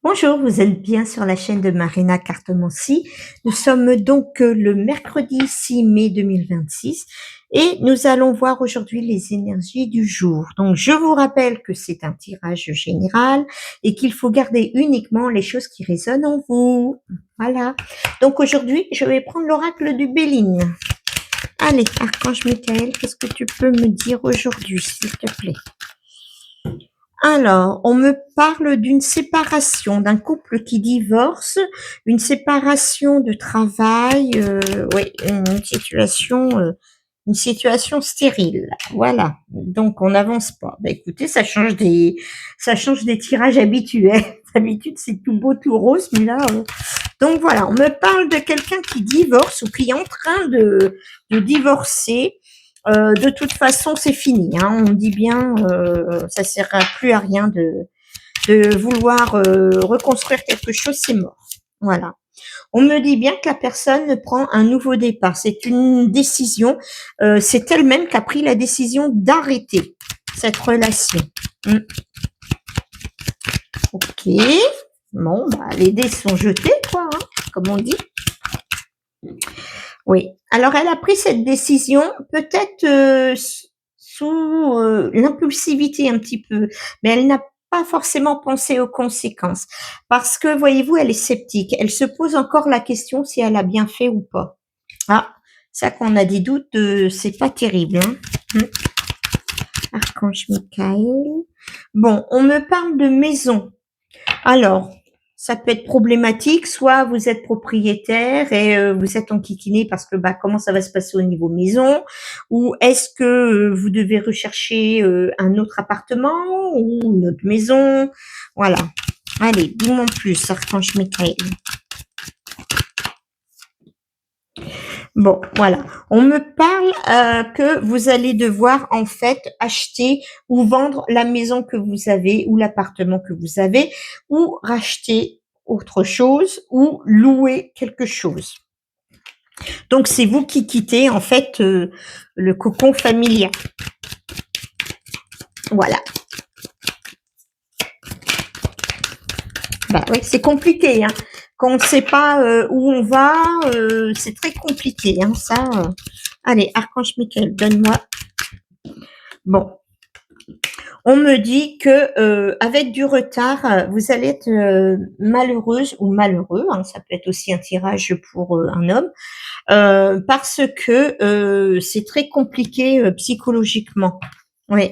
Bonjour, vous êtes bien sur la chaîne de Marina Cartomancie. Nous sommes donc le mercredi 6 mai 2026 et nous allons voir aujourd'hui les énergies du jour. Donc je vous rappelle que c'est un tirage général et qu'il faut garder uniquement les choses qui résonnent en vous. Voilà. Donc aujourd'hui, je vais prendre l'oracle du Béline. Allez, Archange Michael, qu'est-ce que tu peux me dire aujourd'hui, s'il te plaît? Alors, on me parle d'une séparation, d'un couple qui divorce, une séparation de travail, oui, une situation stérile. Voilà. Donc, on n'avance pas. Ben, écoutez, ça change des tirages habituels. D'habitude, c'est tout beau, tout rose, mais là, donc voilà, on me parle de quelqu'un qui divorce ou qui est en train de divorcer. De toute façon, c'est fini. Hein. On dit bien, ça sert plus à rien de vouloir reconstruire quelque chose, c'est mort. Voilà. On me dit bien que la personne prend un nouveau départ. C'est une décision. C'est elle-même qui a pris la décision d'arrêter cette relation. Ok. Bon, bah, les dés sont jetés, quoi, hein, comme on dit. Oui. Alors, elle a pris cette décision peut-être sous l'impulsivité un petit peu, mais elle n'a pas forcément pensé aux conséquences. Parce que, voyez-vous, elle est sceptique. Elle se pose encore la question si elle a bien fait ou pas. Ah, ça qu'on a des doutes, c'est pas terrible. Hein. Archange Michael. Bon, on me parle de maison. Alors, ça peut être problématique, soit vous êtes propriétaire et vous êtes enquiquiné parce que bah comment ça va se passer au niveau maison, ou est-ce que vous devez rechercher un autre appartement ou une autre maison, voilà. Allez, dis-moi plus, Archange Michael. Bon, voilà. On me parle que vous allez devoir en fait acheter ou vendre la maison que vous avez ou l'appartement que vous avez ou racheter autre chose ou louer quelque chose. Donc c'est vous qui quittez en fait le cocon familial. Voilà. Bah oui, c'est compliqué. Hein. Quand on ne sait pas où on va, c'est très compliqué. Hein, ça. Allez, Archange Michael, donne-moi. Bon. On me dit que avec du retard, vous allez être malheureuse ou malheureux. Hein, ça peut être aussi un tirage pour un homme, parce que c'est très compliqué psychologiquement. Oui.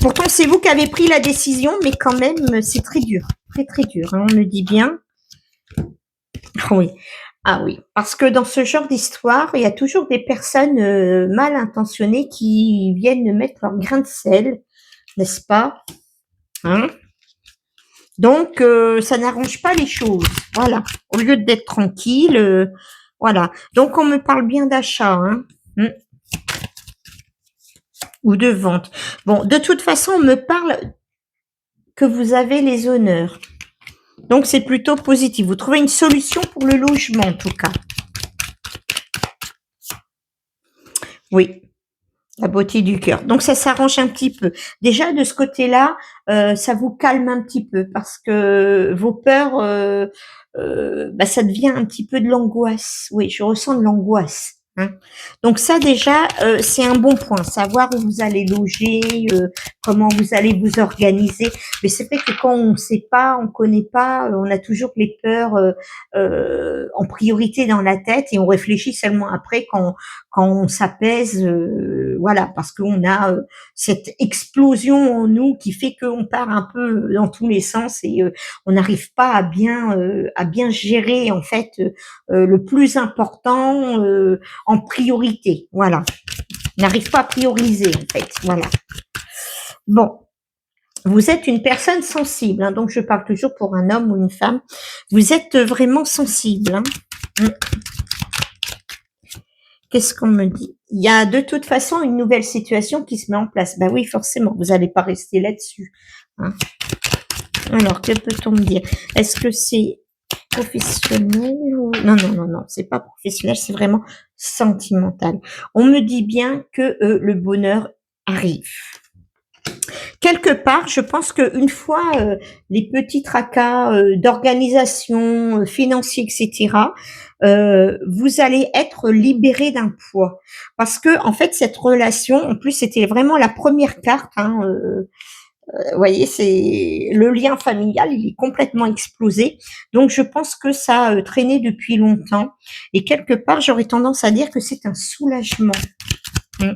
Pourtant, c'est vous qui avez pris la décision, mais quand même, c'est très dur, très très dur. Hein, on me dit bien. Oui. Ah oui, parce que dans ce genre d'histoire, il y a toujours des personnes mal intentionnées qui viennent mettre leur grain de sel, n'est-ce pas? Hein? Donc, ça n'arrange pas les choses. Voilà. Au lieu d'être tranquille, voilà. Donc, on me parle bien d'achat, hein, ou de vente. Bon, de toute façon, on me parle que vous avez les honneurs. Donc, c'est plutôt positif. Vous trouvez une solution pour le logement, en tout cas. Oui. La beauté du cœur. Donc, ça s'arrange un petit peu. Déjà, de ce côté-là, ça vous calme un petit peu parce que vos peurs, bah, ça devient un petit peu de l'angoisse. Oui, je ressens de l'angoisse. Hein. Donc ça déjà, c'est un bon point, savoir où vous allez loger, comment vous allez vous organiser. Mais c'est vrai que quand on ne sait pas, on connaît pas, on a toujours les peurs en priorité dans la tête et on réfléchit seulement après quand on s'apaise, voilà, parce qu'on a cette explosion en nous qui fait qu'on part un peu dans tous les sens et on n'arrive pas à bien gérer en fait le plus important en priorité, voilà. On n'arrive pas à prioriser en fait, voilà. Bon. Vous êtes une personne sensible, hein, donc je parle toujours pour un homme ou une femme. Vous êtes vraiment sensible. Hein. Qu'est-ce qu'on me dit? Il y a de toute façon une nouvelle situation qui se met en place. Ben oui, forcément, vous n'allez pas rester là-dessus. Hein. Alors, que peut-on me dire? Est-ce que c'est professionnel ou... Non, non, non, non, c'est pas professionnel, c'est vraiment sentimental. On me dit bien que le bonheur arrive. quelque part, je pense qu'une fois les petits tracas d'organisation, financiers, etc., vous allez être libéré d'un poids. Parce que en fait, cette relation, en plus, c'était vraiment la première carte. Hein, vous voyez, c'est le lien familial, il est complètement explosé. Donc, je pense que ça a traîné depuis longtemps. Et quelque part, j'aurais tendance à dire que c'est un soulagement. Mm.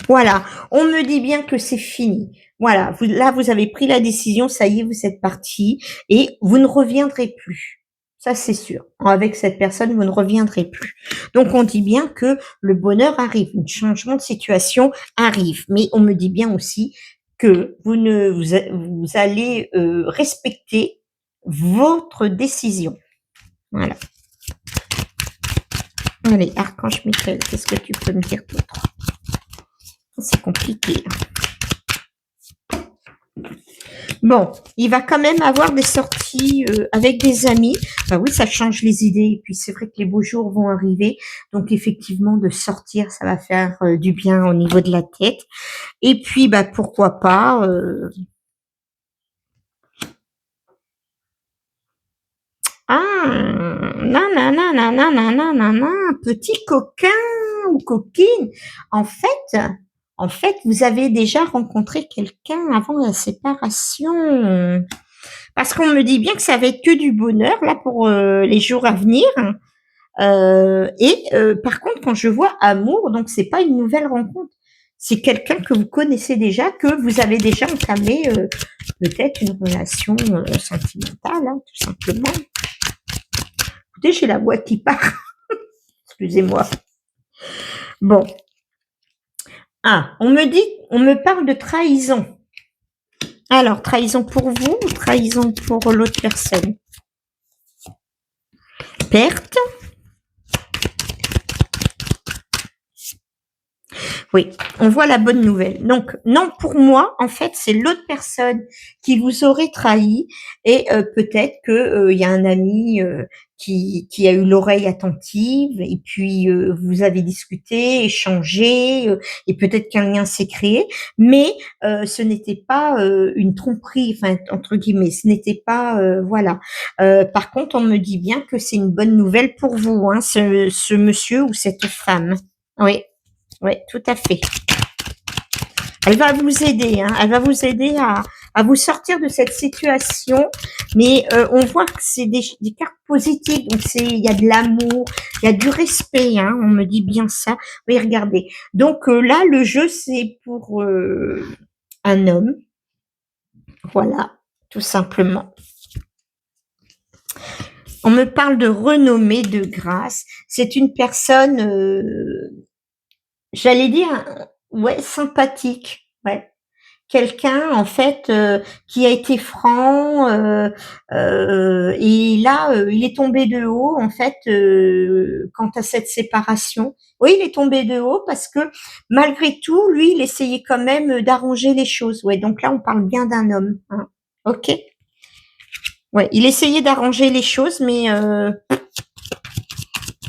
Voilà, on me dit bien que c'est fini. Voilà, là, vous avez pris la décision, ça y est, vous êtes parti et vous ne reviendrez plus. Ça, c'est sûr. Avec cette personne, vous ne reviendrez plus. Donc, on dit bien que le bonheur arrive, un changement de situation arrive. Mais on me dit bien aussi que vous allez respecter votre décision. Voilà. Allez, Archange Michael, qu'est-ce que tu peux me dire d'autre? C'est compliqué. Bon, il va quand même avoir des sorties avec des amis. Bah oui, ça change les idées. Et puis c'est vrai que les beaux jours vont arriver. Donc effectivement, de sortir, ça va faire du bien au niveau de la tête. Et puis, bah pourquoi pas. Nanana, nanana, nanana, petit coquin ou coquine. En fait, en fait, vous avez déjà rencontré quelqu'un avant la séparation. Parce qu'on me dit bien que ça va être que du bonheur là pour les jours à venir. Par contre, quand je vois amour, donc c'est pas une nouvelle rencontre, c'est quelqu'un que vous connaissez déjà, que vous avez déjà entamé peut-être une relation sentimentale, hein, tout simplement. Écoutez, j'ai la voix qui part. Excusez-moi. Bon. Ah, on me parle de trahison. Alors, trahison pour vous ou trahison pour l'autre personne? Perte. Oui, on voit la bonne nouvelle. Donc, non, pour moi, en fait, c'est l'autre personne qui vous aurait trahi et peut-être que il y a un ami qui a eu l'oreille attentive et puis vous avez discuté, échangé et peut-être qu'un lien s'est créé, mais ce n'était pas une tromperie, enfin entre guillemets, ce n'était pas voilà. Par contre, on me dit bien que c'est une bonne nouvelle pour vous, hein, ce monsieur ou cette femme. Oui. Oui, tout à fait. Elle va vous aider, hein. Elle va vous aider à vous sortir de cette situation. Mais on voit que c'est des cartes positives. Donc il y a de l'amour, il y a du respect, hein. On me dit bien ça. Oui, regardez. Donc là, le jeu, c'est pour un homme. Voilà, tout simplement. On me parle de renommée, de grâce. C'est une personne, j'allais dire, ouais, sympathique. Ouais. Quelqu'un en fait qui a été franc et là il est tombé de haut en fait quant à cette séparation. Oui, il est tombé de haut parce que malgré tout, lui, il essayait quand même d'arranger les choses. Ouais, donc là on parle bien d'un homme. Hein. Ok. Ouais, il essayait d'arranger les choses, mais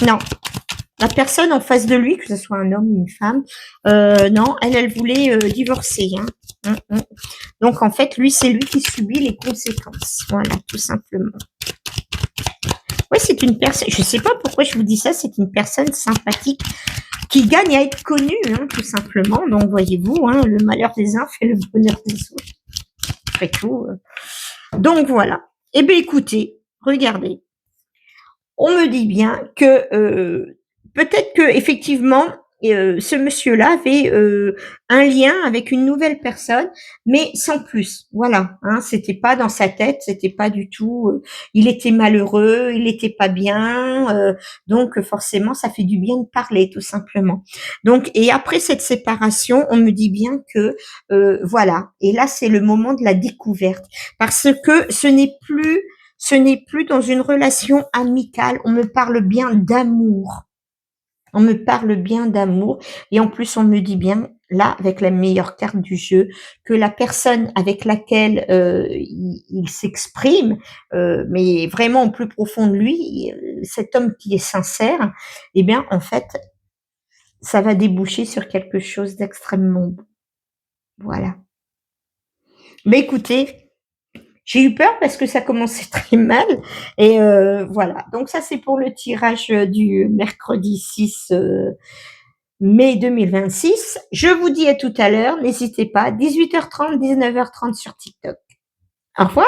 non. La personne en face de lui, que ce soit un homme ou une femme, non, elle voulait divorcer. Hein. Donc en fait, lui, c'est lui qui subit les conséquences. Voilà, tout simplement. Oui, c'est une personne, je sais pas pourquoi je vous dis ça, c'est une personne sympathique qui gagne à être connue, hein, tout simplement. Donc voyez-vous, hein, le malheur des uns fait le bonheur des autres. Après tout. Donc voilà. Eh bien écoutez, regardez. On me dit bien que peut-être que effectivement ce monsieur-là avait un lien avec une nouvelle personne, mais sans plus. Voilà, hein, c'était pas dans sa tête, c'était pas du tout. Il était malheureux, il était pas bien, donc forcément ça fait du bien de parler, tout simplement. Donc et après cette séparation, on me dit bien que voilà. Et là c'est le moment de la découverte, parce que ce n'est plus dans une relation amicale, on me parle bien d'amour. On me parle bien d'amour et en plus on me dit bien là avec la meilleure carte du jeu que la personne avec laquelle il s'exprime, mais vraiment au plus profond de lui, cet homme qui est sincère, eh bien en fait ça va déboucher sur quelque chose d'extrêmement bon. Voilà. Mais écoutez, j'ai eu peur parce que ça commençait très mal et voilà. Donc ça, c'est pour le tirage, du mercredi 6, mai 2026. Je vous dis à tout à l'heure. N'hésitez pas, 18h30, 19h30 sur TikTok. Au revoir.